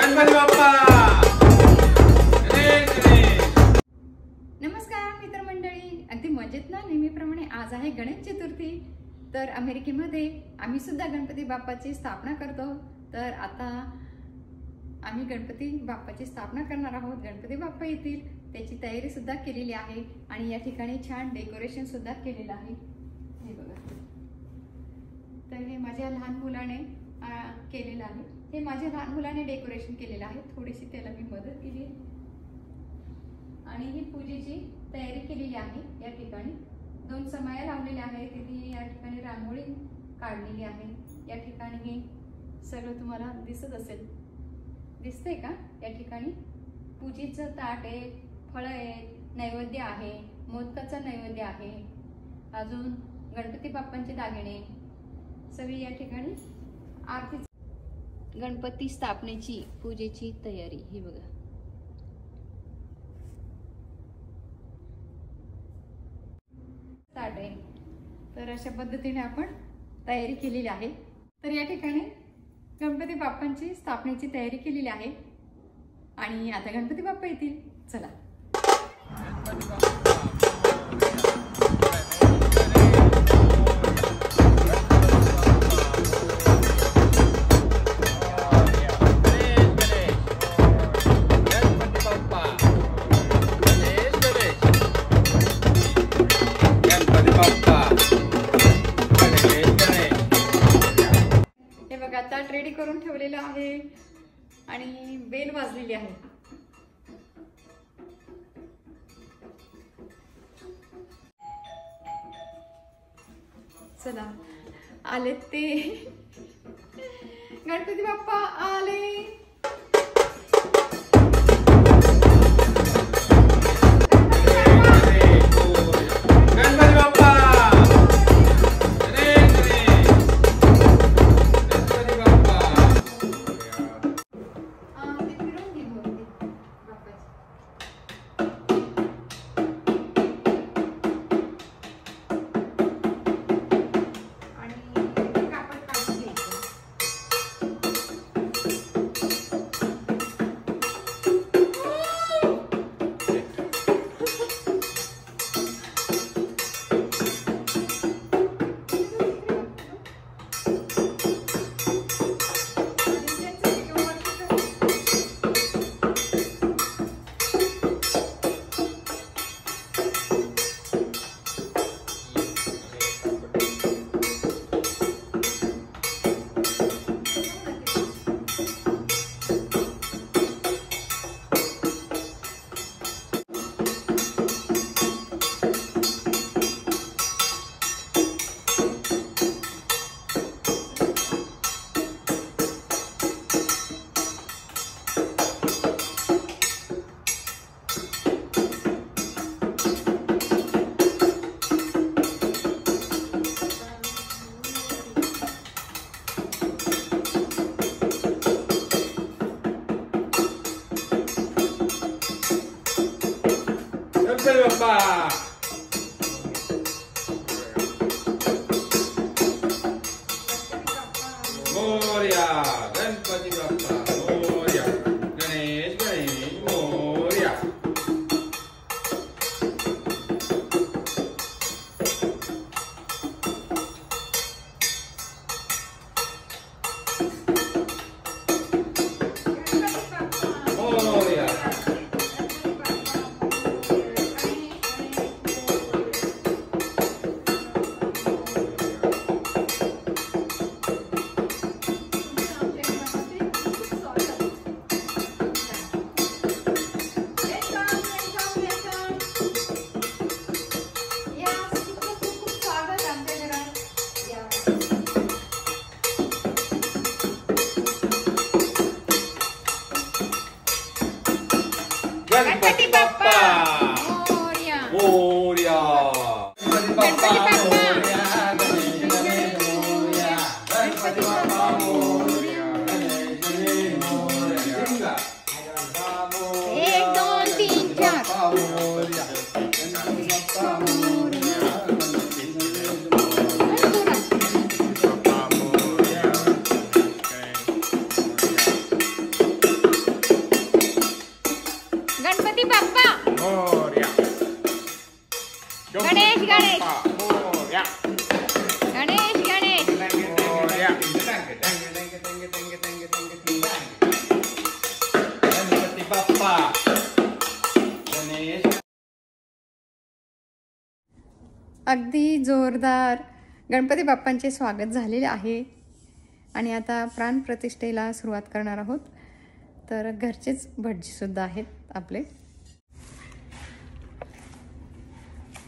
गणपती बाप्पा. नमस्कार मित्रमंडळी, अगदी मजेत ना. नेहमीप्रमाणे आज आहे गणेश चतुर्थी. तर अमेरिकेमध्ये आम्ही सुद्धा गणपती बाप्पाची स्थापना करतो. तर आता आम्ही गणपती बाप्पाची स्थापना करणार आहोत. गणपती बाप्पा येतील त्याची तयारी सुद्धा केलेली आहे आणि या ठिकाणी छान डेकोरेशन सुद्धा केलेलं आहे. हे बघा, तर हे माझ्या लहान मुलाने केलेलं आहे. हे माझ्या लहान मुलाने डेकोरेशन केलेलं आहे. थोडीशी त्याला मी मदत केली आणि ही पूजेची तयारी केलेली आहे. या ठिकाणी 2 समाया लावलेल्या आहेत. तिथे या ठिकाणी रांगोळी काढलेली आहे. या ठिकाणी हे सगळं तुम्हाला दिसत असेल, दिसतंय का? या ठिकाणी पूजेचं ताट आहे, फळं आहेत, नैवेद्य आहे, मोदकाचा नैवेद्य आहे, अजून गणपती बाप्पांचे दागिने सगळी या ठिकाणी आरती. गणपती स्थापनेची पूजेची तयारी ही बघा. ताट आहे. तर अशा पद्धतीने आपण तयारी केलेली आहे. तर या ठिकाणी गणपती बाप्पांची स्थापनेची तयारी केलेली आहे आणि आता गणपती बाप्पा येतील. चला. हे बघा, ताट रेडी करून ठेवलेलं आहे आणि बेल वाजलेली आहे. चला, आलेत ते गणपती बाप्पा आले. गणपती बाप्पा. मोरया. गणपती बाप्पा मोरया. गणेश गणेश मोरया. मोरया. मोरया. गणेश, गणेश. मोरया. गणेश गणेश मोरया. गणपती बाप्पा. गणेश. अगदी जोरदार गणपती बाप्पांचे स्वागत झालेले आहे आणि आता प्राणप्रतिष्ठेला सुरुवात करणार आहोत. तर घरचेच भटजीसुद्धा आहेत आपले.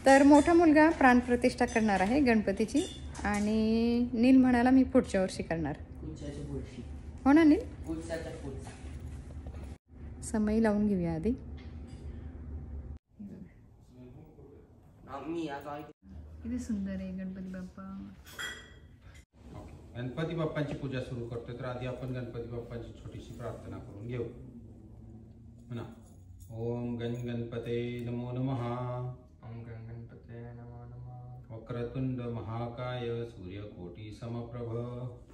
तर मोठा मुलगा प्राणप्रतिष्ठा करणार आहे गणपतीची आणि नील म्हणाला मी पुढच्या वर्षी करणार. हो ना नील? समय लावून घेऊया आधी. किती सुंदर आहे गणपती बाप्पा. गणपती बाप्पांची पूजा सुरू करतोय तर आधी आपण गणपती बाप्पांची छोटीशी प्रार्थना करून घेऊ. म्हणा ओम गण गणपते नमो नमः. ओम गण गणपते नमो नमः. वक्रतुंड महाकाय सूर्यकोटी समप्रभ.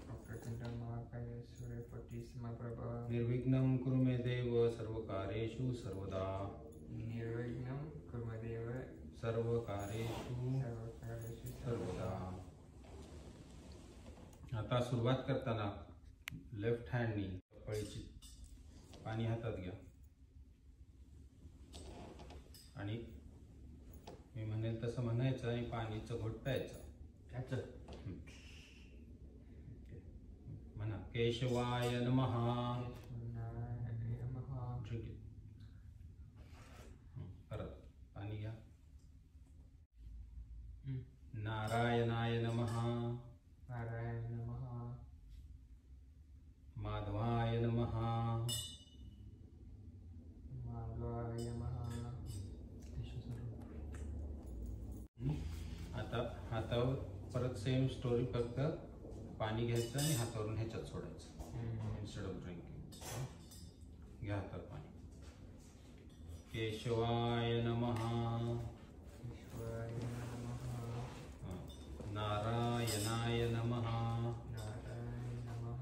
वक्रतुंड महाकाय सूर्यकोटी समप्रभ. निर्विघ्नं कुरु मे देव सर्वकार्येषु सर्वदा. निर्विघ्नं कुरु मे देव सर्वकार्येषु सर्वकार्येषु सर्वदा. आता सुरुवात करताना लेफ्ट हँडनी पळीची पाणी हातात घ्या आणि मी म्हणेल तसं म्हणायचं आणि पाणीचं घोट प्यायचं. म्हणा केशवाय नमः. परत पाणी घ्या. नारायणाय नमः. नारायण नमः. माधवाय नमः. माधवाय नमः. आता हातावर परत सेम स्टोरी, फक्त पाणी घ्यायचं आणि हातावरून ह्याच्यात सोडायचं इन्स्टेड ऑफ ड्रिंकिंग. घ्या हातात पाणी. केशवाय नमः. केशवाय नमः. नारायणाय नमः. नारायण नमः.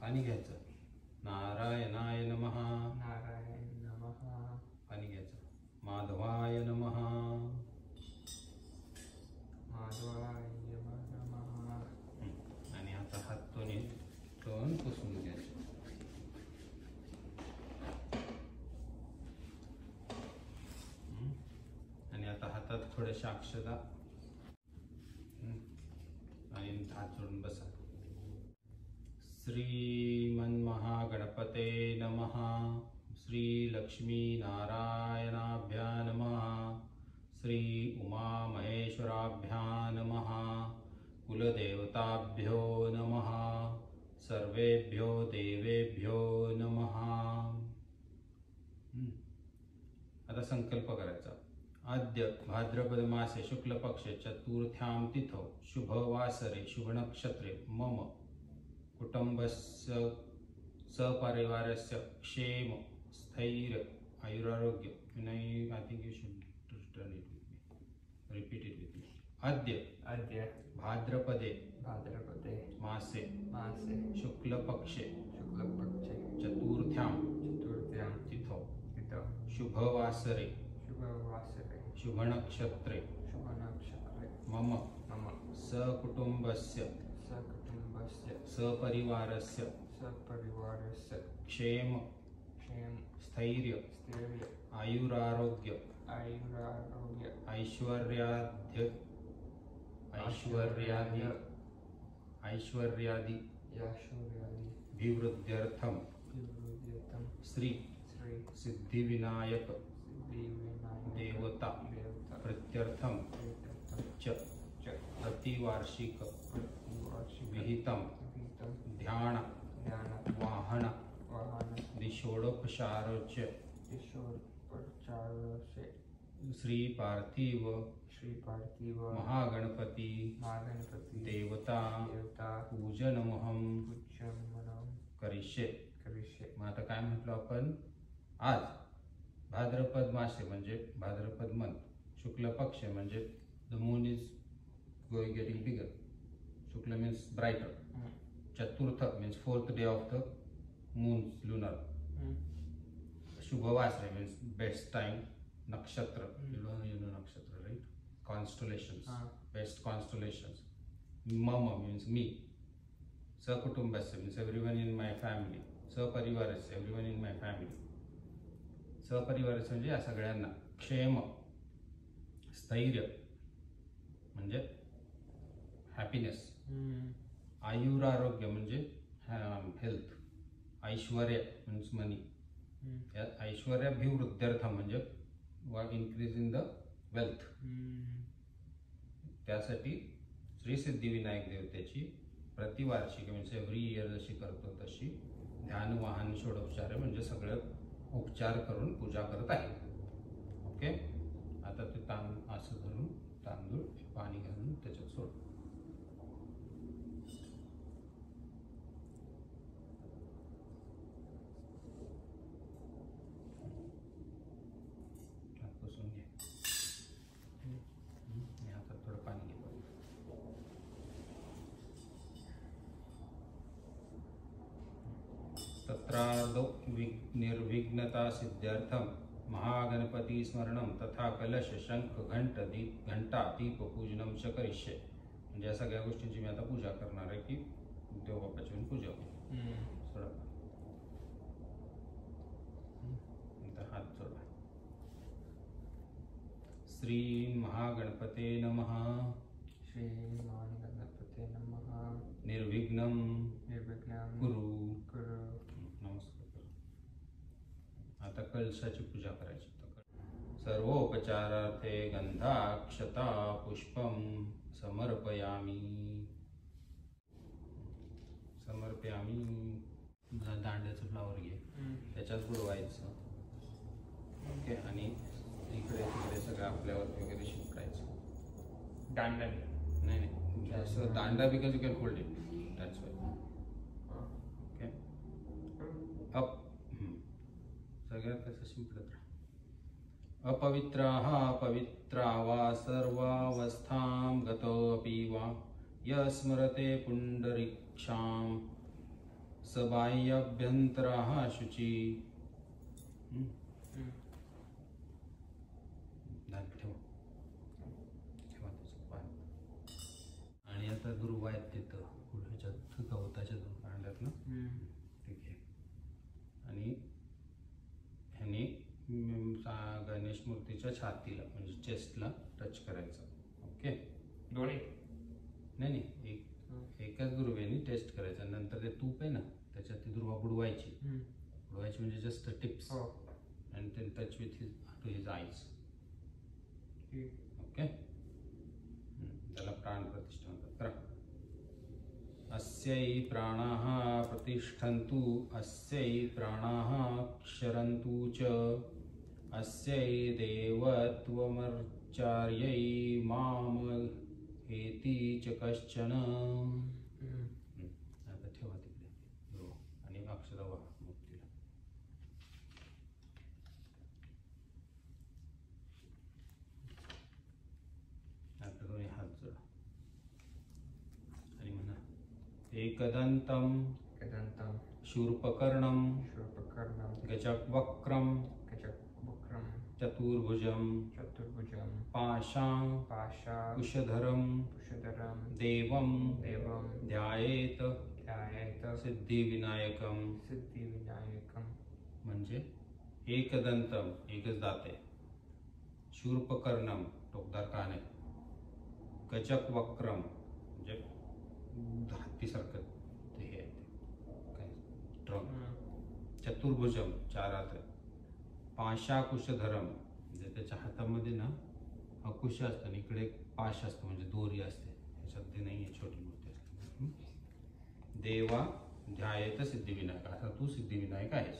पाणी घ्यायचं. नारायणाय नमः. नारायण नमः. पाणी घ्यायचं. माधवाय नमः. माधवाय नमः. आणि आता हात तोंड पुसून घ्यायचे. आणि आता हातात थोड्याशा अक्षता आणि हात जोडून बसा. श्रीमन्महागणपते नमः. श्री लक्ष्मी नारायणाभ्या नमः. श्री उमामहेश्वराभ्या नमः. कुलदेवताभ्यो नमः. सर्वेभ्यो देवेभ्यो नमः. आता संकल्प करायचा. अद्य भाद्रपद मासे शुक्ल पक्षे चतुर्थ्यां तिथौ शुभवासरे शुभनक्षत्रे मम कुटुंबस्य सपरिवारस्य क्षेम स्थैर्य आयुरारोग्य. I think you should turn it with me. Repeat it with me. अद्य भाद्रपदे मासे शुक्ल पक्षे चतुर्थ्यां तिथौ शुभवासरे शुभनक्षत्रे मम सकुटुंबस्य सपरिवारस्य क्षेम स्थैर्य आयुरारोग्य ऐश्वर्यादि भिवृद्ध्यर्थम श्री सिद्धिविनायक देवता प्रत्यर्थम च प्रतिवार्षिक विहितम ध्यान वाहन दिशोडोपचारोच्य श्री पार्थिव महागणपति देवता पूजनमहम करिष्ये. मग आता काय म्हटलं आपण? आज भाद्रपद मासे म्हणजे भाद्रपद मंथ. शुक्ल पक्ष म्हणजे the moon is getting bigger. शुक्ल मीन्स ब्राइटर. चतुर्थ means fourth day of the moon lunar. Shubhavasra means best time नक्षत्र, you know नक्षत्र, right? Constellations, best constellations. मम means me. सकुटुंबस्य means everyone in my family. सपरिवारस्य everyone in my family. सपरिवारस्य म्हणजे या सगळ्यांना. क्षेम, स्थैर्य म्हणजे हॅपीनेस. आयुरारोग्य म्हणजे हेल्थ. ऐश्वर्य मीन्स मनी. ऐश्वर्याभिवृद्ध्यर्थम म्हणजे इन्क्रीज इन द वेल्थ. त्यासाठी श्री सिद्धिविनायक देवतेची प्रतिवार्षिक म्हणजे एव्हरी इयर जशी करतो तशी ध्यान वाहन षोडोपचार म्हणजे सगळे उपचार करून पूजा करत आहे. ओके. आता ते असं धरून तांदूळ पाणी घालून त्याच्यात सोड. पुसून घे. आता थोडं पाणी घे. तत्रार्धो निर्विघ्नता सिद्ध्यर्थम महागणपती स्मरणम तथा कलश शंख घंटा दीप पूजनम च करिष्ये. म्हणजे या सगळ्या गोष्टींची मी आता पूजा करणार आहे की देवबापाची पण पूजा होईल. सोडा हात जोडा. श्री महागणपते नमः. श्री महागणपते नमः. निर्विघ्नं कुरु. नमस्कार करू. आता कलशाची पूजा करायची. सर्वोपचारार्थे गंधाक्षता पुष्पम समर्पयामी. दांड्याचं फ्लावर घे, त्याच्यात बुडवायचं. ओके. आणि इकडे तिकडे सगळं आपल्यावरती वगैरे शिंपडायचं. दांडा नाही असं दांडा because you can hold it. That's why. Okay. Up सगळ्यात कसं शिंपडत राहा. अपवित्राः पवित्रा वा सर्वावस्थां गतोऽपि वा यस्मरते पुंडरीक्षां स बाह्याभ्यन्तरः शुचि. आणि आता दुर्वा आहेत तिथं ह्याच्यात गवताच्या कांड्यात ना. ठीक आहे. आणि ह्याने गणेश मूर्तीच्या छातीला म्हणजे चेस्टला टच करायचं. ओके. दोन्ही नाही एकाच दुर्वेने टेस्ट करायचं. नंतर ते तूप आहे ना त्याच्यात ती दुर्वा बुडवायची म्हणजे just tips and then touch with his eyes. Okay. त्याला प्राण प्रतिष्ठा म्हणतात. करा. अस्यै प्राणाः प्रतिष्ठन्तु अस्यै प्राणाः क्षरन्तु च अस्यै देवत्वमर्चार्यै माम हेति च कश्चन. आता ठेवा तिकडे आणि अक्षरा वा मूर्तीला. आता दोन्ही हात जोडा आणि म्हणा एकदन्तं शूर्पकर्णं गजवक्त्रं चतुर्भुजं पाशां कुशधरं देवं ध्यायेत सिद्धिविनायकं. म्हणजे एकदंतम एकच दात आहे. शूर्पकर्णम टोकदार कान आहे. गजवक्त्रम म्हणजे हत्तीसारखं ते हे आहे काय ट्रंक. चतुर्भुजम चार हात. पाशाकुशधरम म्हणजे त्याच्या हातामध्ये ना कुश असतं आणि इकडे पाश असतं म्हणजे दोरी असते. ह्याच्यात ते नाही आहे छोटी मूर्ती असते. देवा ध्यायेत सिद्धिविनायक. असा तू सिद्धिविनायक आहेस.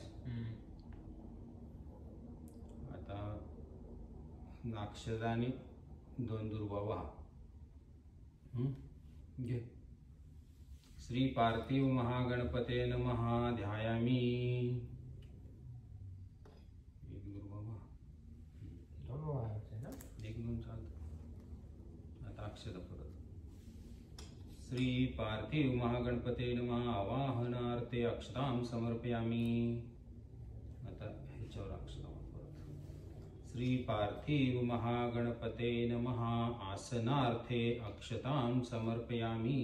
आता अक्षदा आणि दोन दुर्वा वाहा. घे. श्री पार्थिव महागणपते नमः. ध्यायामी. एक दुर्वा वाहा. एक दोन चालतं. आता अक्षदा परत. श्री पार्थिव महागणपते नमः. आवाहनार्थे अक्षतां समर्पयामी. आता ह्याच्यावर अक्षता परत. श्री पार्थिव महागणपते नमः आसनार्थे अक्षतां समर्पयामी.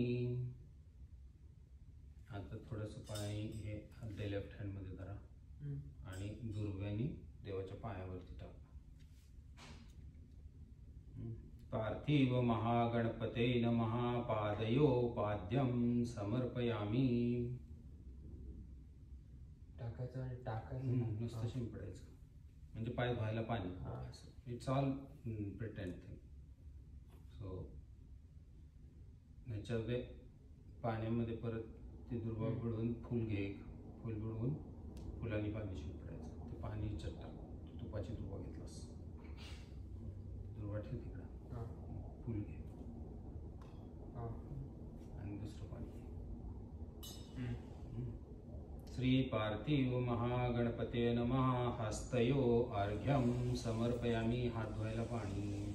आता थोडंसं पाणी हे आपल्या लेफ्ट हँड मध्ये धरा आणि दुर्व्यानी देवाच्या पायावरती टाका. पार्थिव महागणपते नमः पादयो पाद्यं समर्पयामी. टाकायचं आणि टाकायचं नुसतं शिंपडायचं म्हणजे पाय धुवायला पाणी. It's all pretend thing. So ह्याच्यामध्ये पाण्यामध्ये परत ते दुर्वा बुडवून फुल घे, फुल बुडवून फुलांनी पाणी शिंपडायचं. ते पाणी ह्याच्यात टाक. तुपाची दुर्वा घेतलास, दुर्वा ठेव तिकडं, फुल घे आणि दुसरं पाणी घे. श्री पार्थिव महागणपते नमः हस्तयो अर्घ्यं समर्पयामी. हात धुवायला पाणी.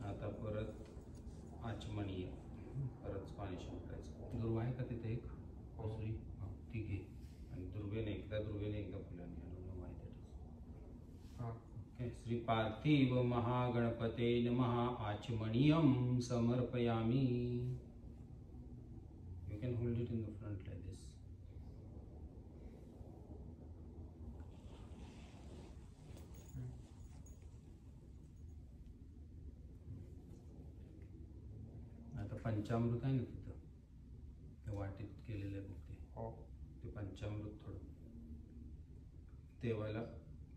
आता परत आचमनीय परत पाणी शिंपडायचं. दुर्वा आहे का तिथे एक दुसरी? ती घे आणि दुर्वेने एकदा फुलांनी. ओके. श्री पार्थिव महागणपते नमः आचमनीयं समर्पयामी. You can hold it in the front like this. आता पंचामृत आहे ना तिथं, त्या वाटीत केलेलं आहे बघ ते पंचामृत थोडं देवाला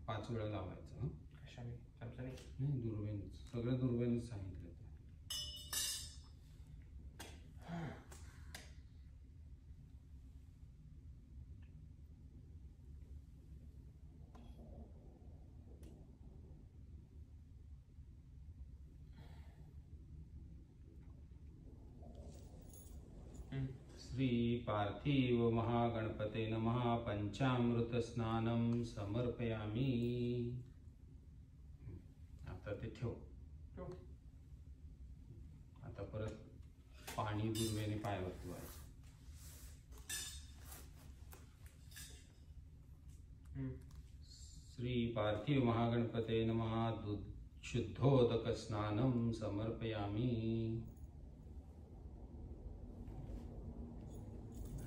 5 वेळा लावायचं. कशाने? चमच्याने? नाही, दुर्वेनीच. सगळं दुर्वेनीच सांगितलं ते. श्री पार्थिव महागणपते नमः पंचामृत स्नानं समर्पयामी. आता ते ठेव. आता परत पाणी दुर्वेने पायावर धुवायचं. श्री पार्थिव महागणपते नमः शुद्धोदक स्नानं समर्पयामी.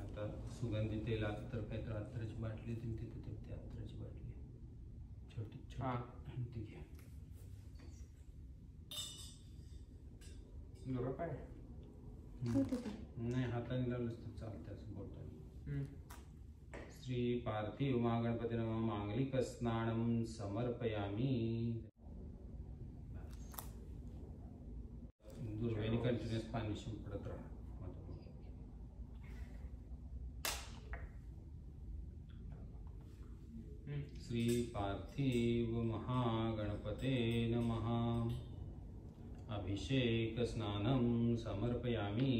आता सुगंधी तेल तर काहीतरी अत्तराची बाटली होती तिथे, ती अत्तराची बाटली छोटी छोटी ती घ्या. नाही, हाताने लावलंच तर चालतं असं बोटाने. श्री पार्थिव महागणपती नमः मांगलिक स्नानं समर्पयामी. दुर्वेनी कंटिन्युअस पाणी शिंपडत राहा. श्री पार्थिव महागणपते नमः अभिषेक स्नानं समर्पयामी.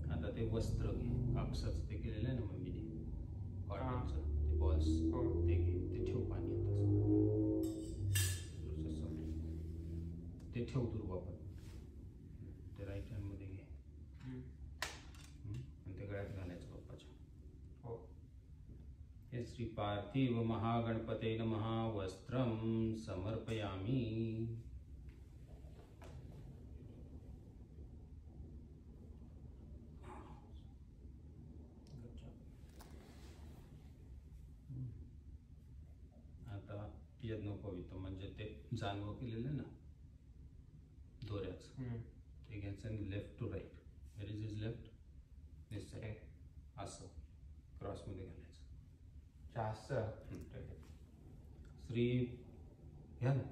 आता ते वस्त्र घे, कापसाचं ते केलेलं आहे ना मम्मीने, कॉटनचं ते बॉल्स, ते घे, ते ठेव पाणी. ते ठेव दुर्वा पण ते राईट हँड मध्ये घे आणि ते गळ्यात घालायचं बाप्पाच्या. हे श्री पार्थिव महागणपते नमः वस्त्रं समर्पयामी. आता यज्ञोपवीत म्हणजे ते जानवं केलेलं ना दोऱ्याचं, ते घ्यायचं आणि left to right. Where is is left? This side. असं क्रॉसमध्ये घालायचं. श्री घ्या ना.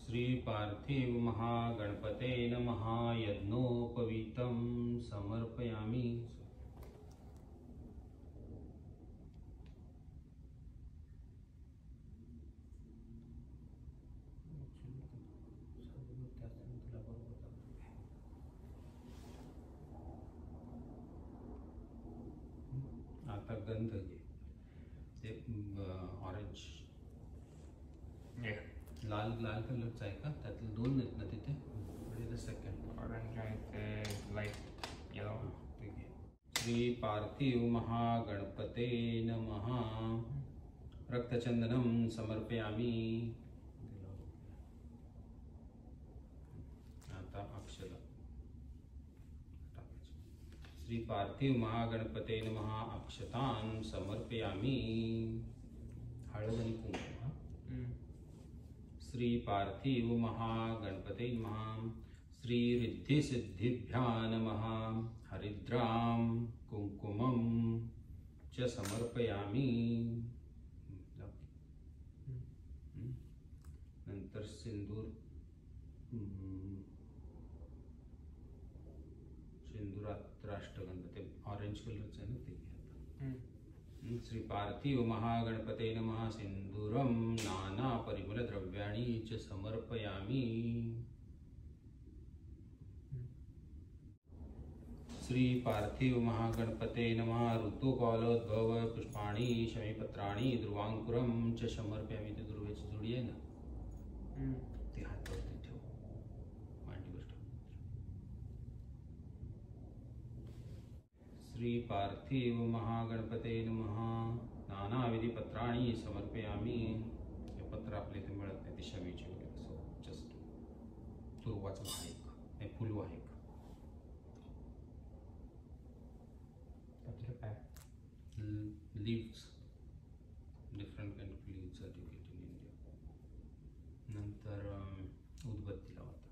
श्री पार्थिव महागणपते नमः यज्ञोपवीतं समर्पयामी. आता गंध घे. ते ऑरेंज Yeah. लाल लाल कलरचा आहे का? त्यातले 2 आहेत ना तिथे? द सेकंड Orange आणि ते light yellow. ठीक आहे. श्री पार्थिव महागणपते नमः. रक्तचंदनं समर्पयामि. आता अक्षता श्री पार्थिव महागणपते नमः. अक्षतान् समर्पयामि. हळद आणि कुंकुम. श्री पार्थिव महागणपते नमः. श्री रिद्धि सिद्धिभ्यां नमः. हरिद्रां कुंकुमं च समर्पयामि. नंतर सिंदूर सिंदूरात राष्ट्रगंध ते ऑरेंज कलरचं आहे ना ते घ्या. श्री पार्थिव महागणपते नमः. सिंदूरं नाना परिमल द्रव्याणि च समर्पयामि. श्री पार्थिव महागणपते नमः. ऋतुकालोद्भव पुष्पाणि शमीपत्राणि ध्रुवांकुरं च समर्पयामि. ते ध्रुवाची जोडी आहे ना ते हातावरती ठेव. मांडीवर ठेव. श्री पार्थिव महागणपते नमः. नानाविधी पत्राणि समर्पयामि. हे पत्र आपले इथे मिळत नाही, ते शमीचे वगैरे. सो जस्ट ध्रुवाचं वाहक हे फुलवाहक. Leaves, different kind of leaves that you get in India. नंतर उदबत्ती लावता.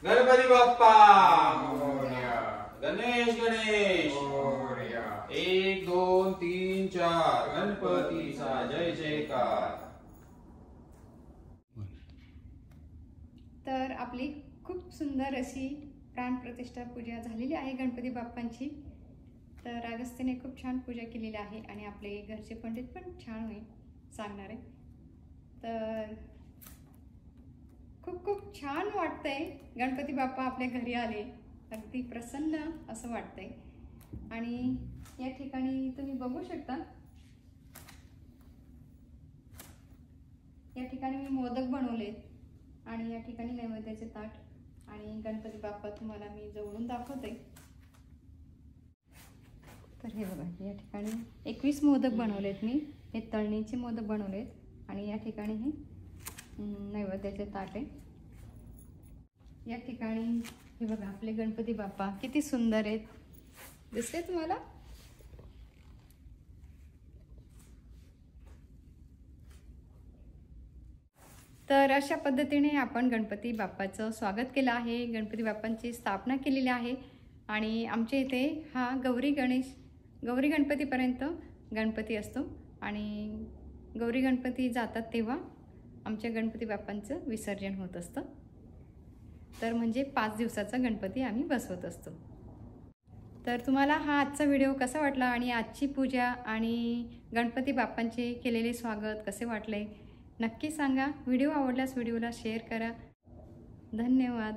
गणपती बाप्पा गणेश गणेश 1 2 3 4 गणपतीचा जय जयकार. तर आपली खूप सुंदर अशी प्राणप्रतिष्ठा पूजा झालेली आहे गणपती बाप्पांची. तर अगस्त्यने खूप छान पूजा केलेली आहे आणि आपले घरचे पंडित पण छान होईल सांगणारे. तर खूप खूप छान वाटतंय. गणपती बाप्पा आपल्या घरी आले, अगदी प्रसन्न असं वाटतंय. आणि या ठिकाणी तुम्ही बघू शकता, या ठिकाणी मी मोदक बनवलेत आणि या ठिकाणी नैवेद्याचे ताट आणि गणपती बाप्पा तुम्हाला मी जवळून दाखवते. तर हे बघा, या ठिकाणी 21 मोदक बनवलेत मी. हे तळणीचे मोदक बनवलेत आणि या ठिकाणी हे नैवेद्याचे ताट आहे. या ठिकाणी हे बघा आपले गणपती बाप्पा किती सुंदर आहेत, दिसते तुम्हाला? तर अशा पद्धतीने आपण गणपती बाप्पाचं स्वागत केलं आहे, गणपती बाप्पांची स्थापना केलेली आहे. आणि आमच्या इथे हा गौरी गणपतीपर्यंत गणपती असतो आणि गौरी गणपती जातात तेव्हा आमच्या गणपती बाप्पांचं विसर्जन होत असतं. तर म्हणजे 5 दिवसाचा गणपती आम्ही बसवत असतो. तर तुम्हाला हा आजचा व्हिडिओ कसा वाटला आणि आजची पूजा आणि गणपती बाप्पांचे केलेले स्वागत कसे वाटले नक्की सांगा. व्हिडिओ आवडल्यास व्हिडिओला शेअर करा. धन्यवाद.